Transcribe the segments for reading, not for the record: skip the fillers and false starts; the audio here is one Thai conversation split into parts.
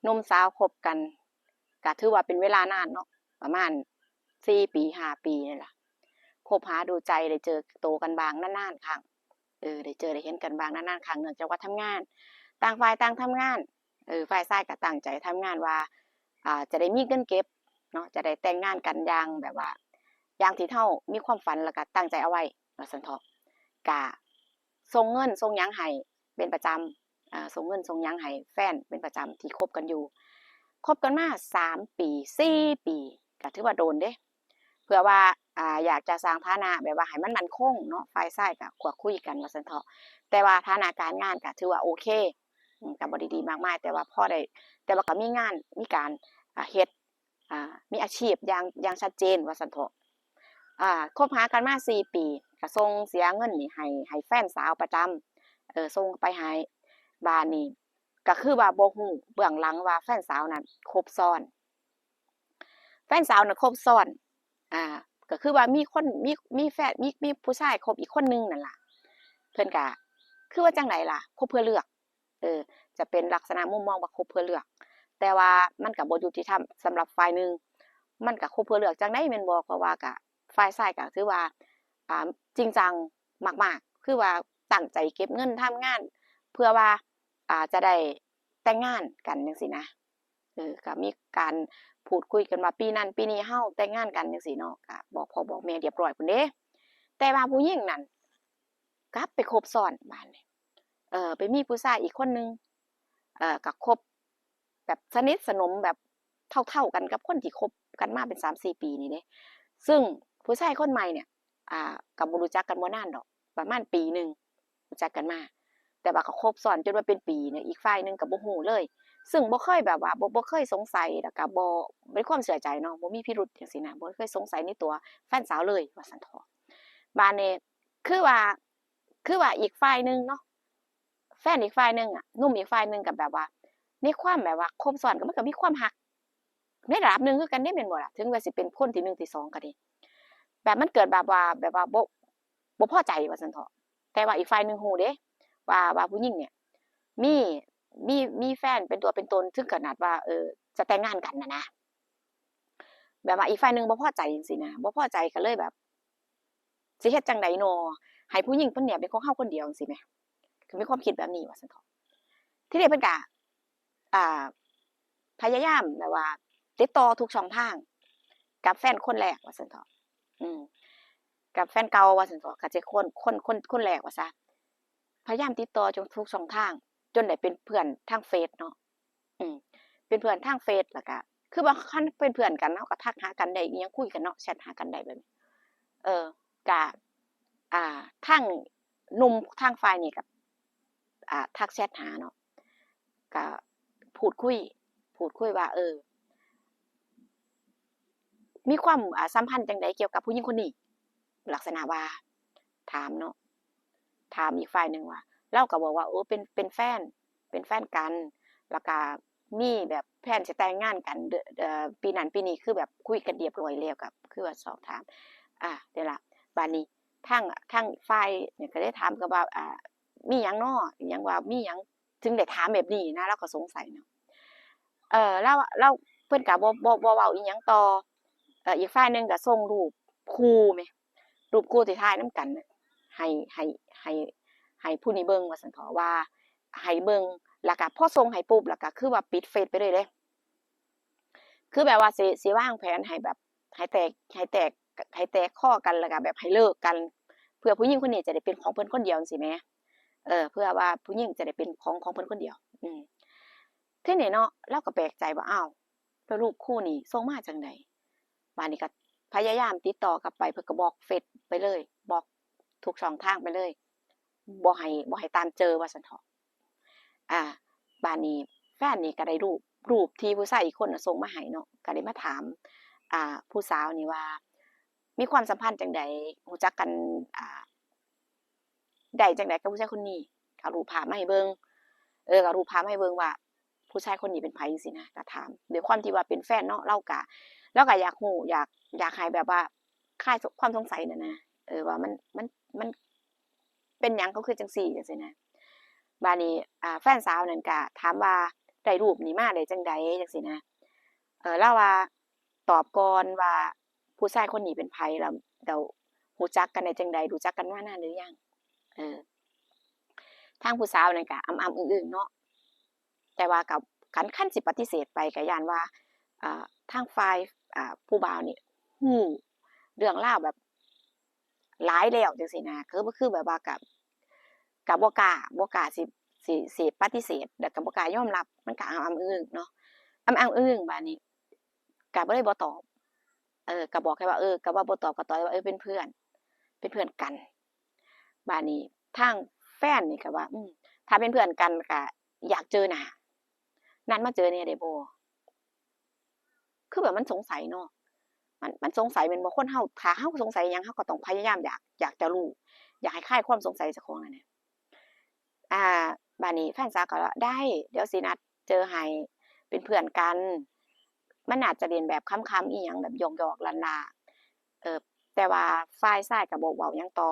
หนุ่มสาวคบกันก็ถือว่าเป็นเวลานานเนาะประมาณ4 ปี5 ปีนี่ล่ะคบหาดูใจได้เจอโตกันบางนานๆครั้งได้เจอได้เห็นกันบางนานๆครั้งเนื่องจากว่าทำงานต่างฝ่ายต่างทำงานฝ่ายชายก็ตั้งใจทำงานว่าจะได้มีเงินเก็บเนาะจะได้แต่งงานกันอย่างแบบว่าอย่างที่เรามีความฝันแล้วก็ตั้งใจเอาไว้ว่าซั่นเถาะก็ส่งเงินส่งหยังให้เป็นประจำส่งเงินส่งหยังให้แฟนเป็นประจำที่คบกันอยู่คบกันมา3 ปี4 ปีก็ถือว่าโดนเด้เพื่อว่าอยากจะสร้างฐานะแบบว่าให้มันมั่นคงเนาะฝ่ายชายก็กว่าคุยกันว่าซั่นเถาะแต่ว่าฐานะการงานก็ถือว่าโอเคก็บ่ได้ดีมากมายแต่ว่าพอได้แต่ว่าก็มีงานมีการเฮ็ดมีอาชีพอย่างชัดเจนว่าซั่นเถาะคบหากันมา4 ปีก็ส่งเสียเงินนี่ให้แฟนสาวประจำส่งไปให้บ้านนี้ก็คือว่าบ่ฮู้เบื้องหลังว่าแฟนสาวนั้นคบซ้อนแฟนสาวน่ะคบซ้อนอ่าก็คือว่ามีคนมีแฟนมีผู้ชายคบอีกคนหนึ่งนั่นล่ะเพิ่นก็คือว่าจังไดล่ะคบเพื่อเลือกเออจะเป็นลักษณะมุมมองว่าคบเพื่อเลือกแต่ว่ามันก็บ่ยุติธรรมสำหรับฝ่ายหนึ่งมันก็คบเพื่อเลือกจังได๋แม่นบ่เพราะว่าก็ฝ่ายชายก็ถือว่าจริงจังมากๆคือว่าตั้งใจเก็บเงินทำงานเพื่อว่าจะได้แต่งงานกันจังซี่นะก็มีการพูดคุยกันว่าปีนั้นปีนี้เฮาแต่งงานกันจังซี่เนาะก็บอกพ่อบอกแม่เรียบร้อยพู้นเด้แต่ว่าผู้หญิงนั่นกลับไปคบซ้อนบาดนี้ไปมีผู้ชายอีกคนหนึ่งก็คบแบบสนิทสนมแบบเท่าๆกันกับคนที่คบกันมาเป็น3-4 ปีนี่เด้ซึ่งผู้ชายคนใหม่เนี่ยก็บ่รู้จักกันบ่นานดอกประมาณปีหนึ่งรู้จักกันมาแต่ว่าก็คบซ้อนจนว่าเป็นปีเนี่ยอีกฝ่ายหนึ่งก็บ่รู้เลยซึ่งบ่เคยแบบว่าบ่เคยสงสัยแล้วก็บ่มีความเชื่อใจเนาะบ่มีพิรุธจังซี่นะบ่เคยสงสัยในตัวแฟนสาวเลยว่าซั่นเถาะบัดนี้คือว่าอีกฝ่ายหนึ่งเนาะแฟนอีกฝ่ายหนึ่งหนุ่มอีกฝ่ายหนึ่งก็แบบว่าในความแบบว่าคบซ้อนก็มันก็มีความรักในระดับหนึ่งคือกันเดะแม่นบ่ล่ะถึงว่าสิเป็นคนที่1ที่2ก็ดีแบบมันเกิดแบบว่าบ่พอใจว่าซั่นเถาะแต่ว่าอีกฝ่ายหนึ่งรู้เด้ว่าผู้หญิงเนี่ยมีมีแฟนเป็นตัวเป็นตนถึงขนาดว่าจะแต่งงานกันน่ะนะแบบว่าอีกฝ่ายหนึ่งบ่พอใจจังซี่นะบ่พอใจก็เลยแบบสิเฮ็ดจั่งใดน้อให้ผู้หญิงเพิ่นเนี่ยเป็นของเราคนเดียวจังซี้แหมคือมีความคิดแบบนี้ว่าซั่นเถาะทีนี้เพิ่นก็อ่าพยายามแบบว่าติดต่อทุกช่องทางกับแฟนคนแรกว่าซั่นเถาะอืมกับแฟนเก่าว่าซั่นเถาะก็สิคนแรกว่าซะพยายามติดต่อจนทุกช่องทางจนได้เป็นเพื่อนทางเฟซเนาะอืมเป็นเพื่อนทางเฟซแล้วก็คือว่าคันเป็นเพื่อนกันเนาะก็ทักหากันได้อิหยังคุยกันเนาะแชตหากันได้แบบนี้เออก็ทางหนุ่มทางฝ่ายนี่ก็ทักแชตหาเนาะก็พูดคุยว่ามีความสัมพันธ์จังไดเกี่ยวกับผู้หญิงคนนี้ลักษณะว่าถามเนาะถามอีกฝ่ายหนึ่งว่าเราก็บอกว่าโอ้เป็นแฟนกันแล้วก็มีแบบแพลนจะแต่งงานกันปีนั้นปีนี้คือแบบคุยกันเรียบร้อยแล้วกับคือว่าสอบถามเดี๋ยวล่ะบัดนี้ทางฝ่ายเนี่ยก็ได้ถามก็ว่ามีหยังน้อหยังว่ามีหยังถึงได้ถามแบบนี้นะเราก็สงสัยเนาะเราเพิ่นก็บ่เว้าอิหยังต่ออีกฝ่ายหนึ่งก็ส่งรูปคู่แหมรูปคู่ที่ถ่ายนำกันให้ให้ให้ให้ผู้นี้เบิ่งว่าซั่นเถาะว่าให้เบิ่งแล้วก็พอส่งให้ปุ๊บแล้วก็คือว่าปิดเฟซไปเลยเด้คือแบบว่าสิวางแผนให้แบบให้แตกคอกันแล้วก็แบบให้เลิกกันเพื่อผู้หญิงคนนี้จะได้เป็นของเพิ่นคนเดียวจังซี้แหมเพื่อว่าผู้หญิงจะได้เป็นของเพิ่นคนเดียวทีนี้เนาะเราก็แปลกใจว่าอ้าวแล้วรูปคู่นี้ส่งมาจั่งใดบัดนี้ก็พยายามติดต่อกลับไปเพิ่นก็บล็อกเฟซไปเลยบล็อกทุกช่องทางไปเลยบ่ให้ตามเจอว่าซั่นเถาะบัดนี้แฟนนี่ก็ได้รูปที่ผู้ชายอีกคนน่ะส่งมาให้เนาะก็ได้มาถามผู้สาวนี่ว่ามีความสัมพันธ์จั่งใดรู้จักกันได้จั่งใดกับผู้ชายคนนี้ก็เอารูปภาพมาให้เบิ่งก็เอารูปภาพมาให้เบิ่งว่าผู้ชายคนนี้เป็นไผจังซี้นะก็ถามด้วยความที่ว่าเป็นแฟนเนาะเราก็อยากรู้อยากให้แบบว่าคลายความสงสัยน่ะนะว่ามันเป็นหยังเขาคือจังซี่จังซี้นะบัดนี้แฟนสาวนั่นก็ถามว่า ได้รูปนี้มาได้จังใดจังซี่นะเล่าว่าตอบก่อนว่าผู้ชายคนนี้เป็นไผแล้วรู้จักกันได้จังใดรู้จักกันมานานหรือยังเออทางผู้สาวนั่นก็อ้ำๆอึ้งๆเนาะแต่ว่ากับคันสิปฏิเสธไปก็ย้านว่าทางฝ่ายผู้บ่าวนี่ฮู้เรื่องราวแบบหลายแล้วจังซี่นะคือแบบว่าก็บ่กล้าสิปฏิเสธแล้วก็บ่กล้ายอมรับมันก็อ้ำๆอึ้งๆเนาะอ้ำๆอึ้งๆบัดนี้ก็เลยบ่ตอบก็บอกแค่ว่าก็ว่าบ่ตอบก็ตอบว่าเป็นเพื่อนกันบัดนี้ทางแฟนนี่ก็ว่าถ้าเป็นเพื่อนกันก็อยากเจอหน้านัดมาเจอแหน่ได้บ่คือแบบมันสงสัยเนาะมันสงสัยแม่นบ่คนเฮาถ้าเฮาสงสัยหยังเฮาก็ต้องพยายามอยากจะรู้อยากให้คลายความสงสัยเจ้าของนั่นน่ะอ่าบัดนี้แฟนสาวก็ว่าได้เดี๋ยวสินัดเจอให้เป็นเพื่อนกันมันน่าจะเล่นแบบขำๆอิหยังแบบหยอกๆหล่าๆแต่ว่าฝ่ายชายก็บ่เว้าหยังต่อ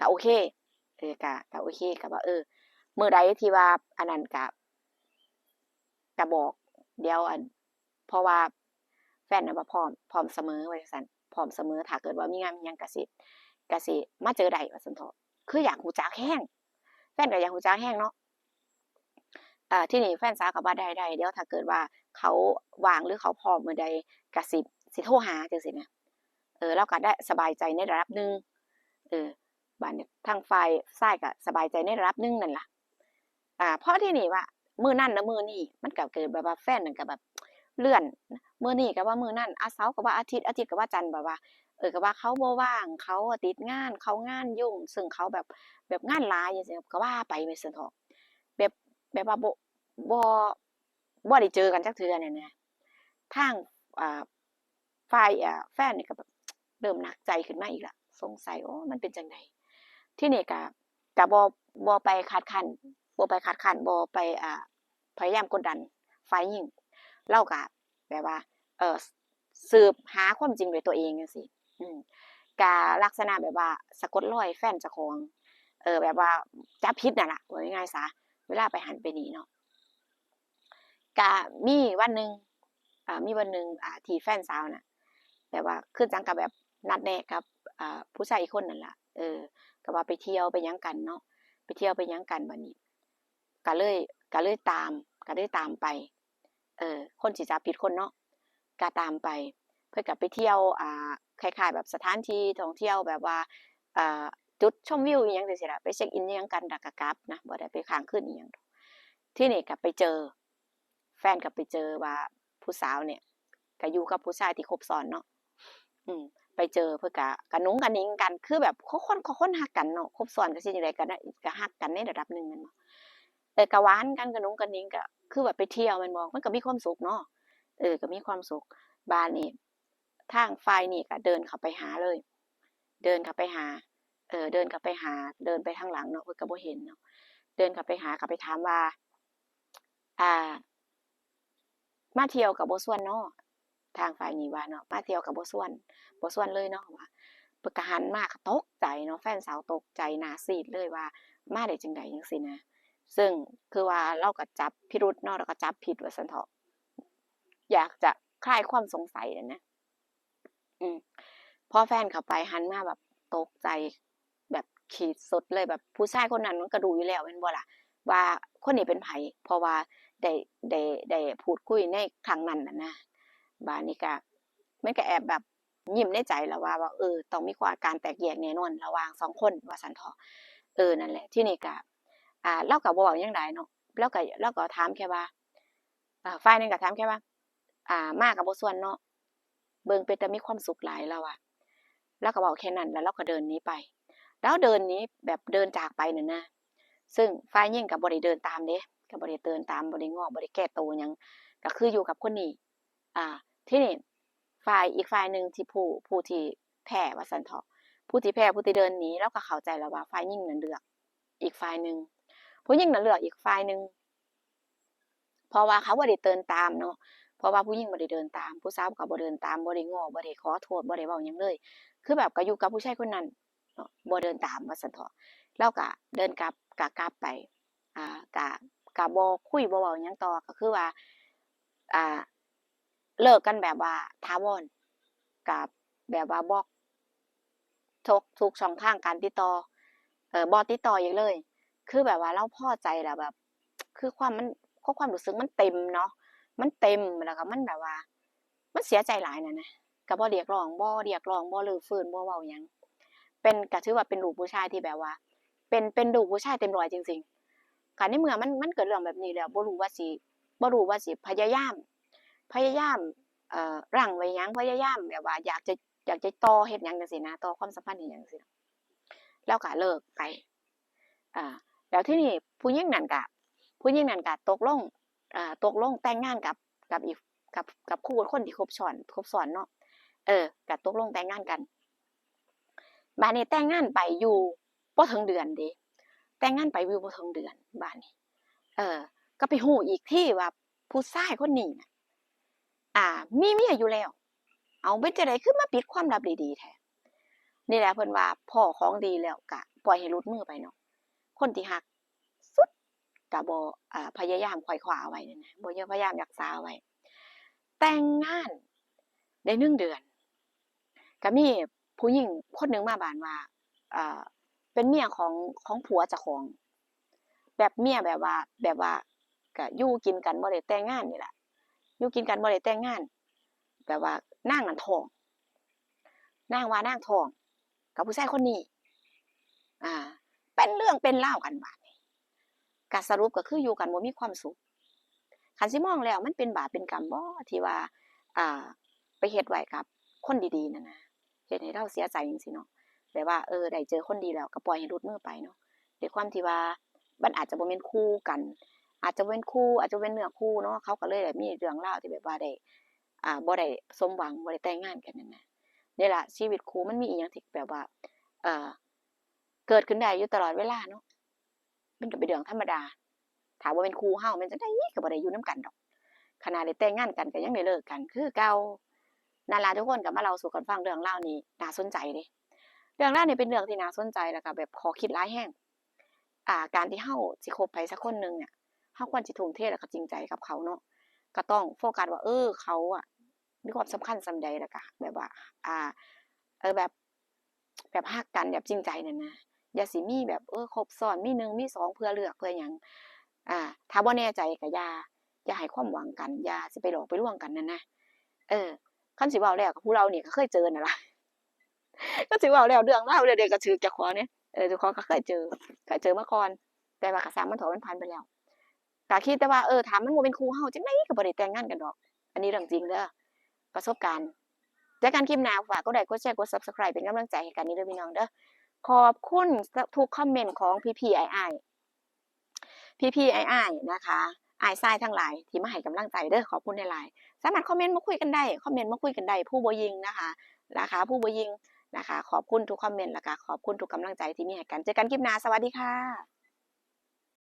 ก็โอเคก็โอเคก็ว่ามื้อใดที่ว่าอันนั้นก็บอกเดี๋ยวเพราะว่าแฟนน่ะว่าพร้อมเสมอว่าจั่งซั้นพร้อมเสมอถ้าเกิดว่ามีงานมีหยังก็สิมาเจอได้ว่าซั่นเถาะคืออยากรู้จักแรงแฟนก็อยากรู้จักแรงเนาะที่นี่แฟนสาวก็ว่าได้ๆเดี๋ยวถ้าเกิดว่าเขาว่างหรือเขาพร้อมมื้อใดก็สิโทรหาจังซี้นะเราก็ได้สบายใจในระดับหนึ่งเออบัดนี้ทางฝ่ายชายก็สบายใจในระดับหนึ่งนั่นล่ะเพราะที่นี่ว่ามื้อนั้นนะมื้อนี้มันก็เกิดแบบว่าแฟนนั่นก็แบบเลื่อนมื้อนี้ก็ว่ามื้อนั้นเสาร์ก็ว่าอาทิตย์ก็ว่าจันทร์แบบว่าก็ว่าเขาบ่ว่างเขาติดงานเขางานยุ่งซึ่งเขาแบบงานหลายจังซี้ก็ว่าไปว่าซั่นเถาะแบบว่าบ่บ่ได้เจอกันจักเทื่อเนี่ยนะทางอ่าฝ่ายแฟนนี่ก็แบบเริ่มหนักใจขึ้นมาอีกแล้วสงสัยมันเป็นจังไดทีนี้ก็บ่ไปคัดค้านบ่ไปพยายามกดดันฝ่ายหญิงเราก็แบบว่าเอ่อสืบหาความจริงด้วยตัวเองจังซี่ก็ลักษณะแบบว่าสะกดรอยแฟนเจ้าของแบบว่าจับผิดนั่นล่ะว่าง่ายๆซะเวลาไปหันไปนี่เนาะก็มีวันหนึ่งที่แฟนสาวน่ะแบบว่าคือจังกับแบบนัดแนะกับผู้ชายอีกคนนั่นล่ะก็ว่าไปเที่ยวไปหยังกันเนาะไปเที่ยวไปหยังกันบัดนี้ก็เลยก็เลยตามไปคนสิจับผิดคนเนาะก็ตามไปเพิ่นก็ไปเที่ยวคล้ายๆแบบสถานที่ท่องเที่ยวแบบว่าอ่าจุดชมวิวอิหยังจังซี่ล่ะไปเช็กอินอิหยังกันแล้วก็กลับนะบ่ได้ไปค้างคืนอิหยังดอกทีนี้ก็ไปเจอแฟนก็ไปเจอว่าผู้สาวเนี่ยก็อยู่กับผู้ชายที่คบซ้อนเนาะไปเจอเพิ่นก็กะหนุงกะหนิงกันคือแบบคนรักกันเนาะคบซ้อนก็สิจั่งใดก็ได้ก็รักกันในระดับหนึ่งแม่นบ่ก็หวานกันกะหนุงกะหนิงก็คือแบบไปเที่ยวแม่นบ่มันก็มีความสุขเนาะก็มีความสุขบัดนี้ทางฝ่ายนี้ก็เดินเข้าไปหาเลยเดินเข้าไปหาเดินเข้าไปหาเดินไปทางหลังเนาะเพิ่นก็บ่เห็นเนาะเดินเข้าไปหาก็ไปถามว่าอ่ามาเที่ยวก็บ่ชวนเนาะทางฝ่ายนี้ว่าเนาะมาเที่ยวก็บ่ชวนเลยเนาะว่าเพิ่นก็หันมาก็ตกใจเนาะแฟนสาวตกใจหน้าซีดเลยว่ามาได้จั่งใดจังซี้นะซึ่งคือว่าเราก็จับพิรุธเนาะเราก็จับผิดว่าซั่นเถาะอยากจะคลายความสงสัยนั่นนะอืมพอแฟนเข้าไปหันมาแบบตกใจแบบขีดสุดเลยแบบผู้ชายคนนั้นมันก็รู้อยู่แล้วแม่นบ่ล่ะว่าคนนี้เป็นไผเพราะว่าได้ได้พูดคุยในครั้งนั้นน่ะนะบัดนี้ก็มันก็แอบแบบยิ้มในใจแล้วว่าต้องมีการแตกแยกแน่นอนระหว่าง2คนว่าซั่นเถาะนั่นแหละทีนี้ก็เลาก็บ่เว้าหยังหลายเนาะเลาก็ถามแค่ว่าฝ่ายหนึ่งก็ถามแค่ว่ามาก็บ่ชวนเนาะเบิ่งเป็นตามีความสุขหลายเลาว่าเลาก็เว้าแค่นั้นแล้วเลาก็เดินหนีไปแล้วเดินหนีแบบเดินจากไปนั่นนะซึ่งฝ่ายหญิงก็บ่ได้เดินตามเดะก็บ่ได้เดินตามบ่ได้ง้อบ่ได้แก้ตัวหยังก็คืออยู่กับคนนี้อ่าทีนี้อีกฝ่ายหนึ่งที่ผู้ที่แพ้ว่าซั่นเถาะผู้ที่แพ้ผู้ที่เดินหนีเลาก็เข้าใจแล้วว่าฝ่ายหญิงน่ะเลือกอีกฝ่ายหนึ่งผู้หญิงน่ะเลือกอีกฝ่ายหนึ่งเพราะว่าเขาบ่ได้เดินตามเนาะเพราะว่าผู้หญิงบ่ได้เดินตามผู้สาวก็บ่เดินตามบ่ได้ง้อบ่ได้ขอโทษบ่ได้เว้าหยังเลยคือแบบก็อยู่กับผู้ชายคนนั้นเนาะบ่เดินตามว่าซั่นเถาะเลาก็เดินกลับไปก็ ก็บ่คุยบ่เว้าหยังต่อก็คือว่าอ่าเลิกกันแบบว่าถาวรก็แบบว่าบล็อกทุกช่องทางการติดต่อบ่ติดต่ออีกเลยคือแบบว่าเราพอใจแล้วแบบคือความรู้สึกมันเต็มเนาะมันเต็มแล้วก็มันแบบว่ามันเสียใจหลายน่ะนะก็บ่เรียกร้องบ่รื้อฟื้นบ่เว้าหยังก็ถือว่าเป็นลูกผู้ชายที่แบบว่าเป็นลูกผู้ชายเต็มร้อยจริงๆก็ในเมื่อมันเกิดเรื่องแบบนี้แล้วบ่รู้ว่าสิพยายามรั้งไว้หยังพยายามแบบว่าอยากจะต่อเฮ็ดหยังจังซี้นะต่อความสัมพันธ์เฮ็ดหยังจังซี้แล้วก็เลิกไปอ่าแล้วทีนี้ผู้หญิงนั่นก็ตกลงแต่งงานกับอีกกับคู่คนที่คบซ้อนเนาะก็ตกลงแต่งงานกันบัดนี้แต่งงานไปอยู่บ่ถึงเดือนเดะแต่งงานไปอยู่บ่ถึงเดือนบัดนี้เออก็ไปรู้อีกทีว่าผู้ชายคนนี้น่ะมีเมียอยู่แล้วเอาเป็นจั่งใดคือมาปิดความลับดีๆแท้นี่แหละเพิ่นว่าพ้อของดีแล้วก็ปล่อยให้หลุดมือไปเนาะคนที่รักสุดก็บ่พยายามไขว่คว้าเอาไว้นั่นนะบ่พยายามรักษาเอาไว้แต่งงานได้1 เดือนก็มีผู้หญิงคนหนึ่งมาบ้านว่าอ่าเป็นเมียของผัวเจ้าของแบบเมียแบบว่าก็อยู่กินกันบ่ได้แต่งงานนี่ล่ะอยู่กินกันบ่ได้แต่งงานแบบว่านางนั่นท้องนางว่านางท้องกับผู้ชายคนนี้อ่าเป็นเรื่องเป็นราวกันบาดนี้ก็สรุปก็คืออยู่กันบ่มีความสุขคันสิมองแล้วมันเป็นบาปเป็นกรรมบ่ที่ว่าอ่าไปเฮ็ดไว้กับคนดีๆนั่นน่ะเฮ็ดให้เราเสียใจจังซี้เนาะแบบว่าได้เจอคนดีแล้วก็ปล่อยให้หลุดมือไปเนาะด้วยความที่ว่ามันอาจจะบ่แม่นคู่กันอาจจะบ่แม่นคู่อาจจะบ่แม่นเนื้อคู่เนาะเขาก็เลยแบบมีเรื่องราวที่แบบว่าได้บ่ได้สมหวังบ่ได้แต่งงานกันนั่นน่ะนี่ล่ะชีวิตคู่มันมีอิหยังที่แบบว่าเอ่อเกิดขึ้นได้อยู่ตลอดเวลาเนาะมันก็เป็นเรื่องธรรมดาถ้าบ่แม่นคู่เราแม่นจั่งใดก็บ่ได้อยู่นำกันดอกขนาดได้แต่งงานกันก็ยังได้เลิกกันคือเก่านั่นล่ะทุกคนก็มาเล่าสู่กันฟังเรื่องราวนี้น่าสนใจเดะเรื่องราวนี้เป็นเรื่องที่น่าสนใจแล้วก็แบบข้อคิดหลายแรงการที่เราสิคบไผสักคนหนึ่งเนี่ยเราควรสิทุ่มเทแล้วก็จริงใจกับเขาเนาะก็ต้องโฟกัสว่าเขาอะมีความสำคัญส่ำใดแล้วก็แบบว่าอ่าแบบรักกันแบบจริงใจนั่นนะอย่าสิมีแบบครบซ้อนมี1มี2เพื่อเลือกเพื่อหยังถ้าบ่แน่ใจก็อย่าให้ความหวังกันอย่าสิไปหลอกไปลวงกันนั่นนะเออคันสิเว้าแล้วก็ผู้เรานี่ก็เคยเจอนั่นล่ะก็สิเว้าแล้วเรื่องราวเรื่อยๆก็ถูกเจ้าของเนี่ยเจ้าของก็เคยเจอมาก่อนแต่ว่าก็สร้างมันเถาะมันผ่านไปแล้วก็คิดแต่ว่าถ้ามันบ่เป็นคู่เราจังได๋ก็บ่ได้แต่งงานกันดอกอันนี้เรื่องจริงเด้อประสบการณ์เจอกันคลิปหน้าฝากกดไลก์กดแชร์กด Subscribe เป็นกำลังใจให้กันนี่เด้อพี่น้องเด้อขอบคุณทุกคอมเมนต์ของพี่ๆอ้ายๆพี่ๆอ้ายๆนะคะอ้ายชายทั้งหลายที่มาให้กำลังใจเด้อขอบคุณหลายๆสามารถคอมเมนต์มาคุยกันได้คอมเมนต์มาคุยกันได้ผู้บ่ยิงนะคะผู้บ่ยิงนะคะขอบคุณทุกคอมเมนต์แล้วก็ขอบคุณทุกกำลังใจที่มีให้กันเจอกันคลิปหน้าสวัสดีค่ะ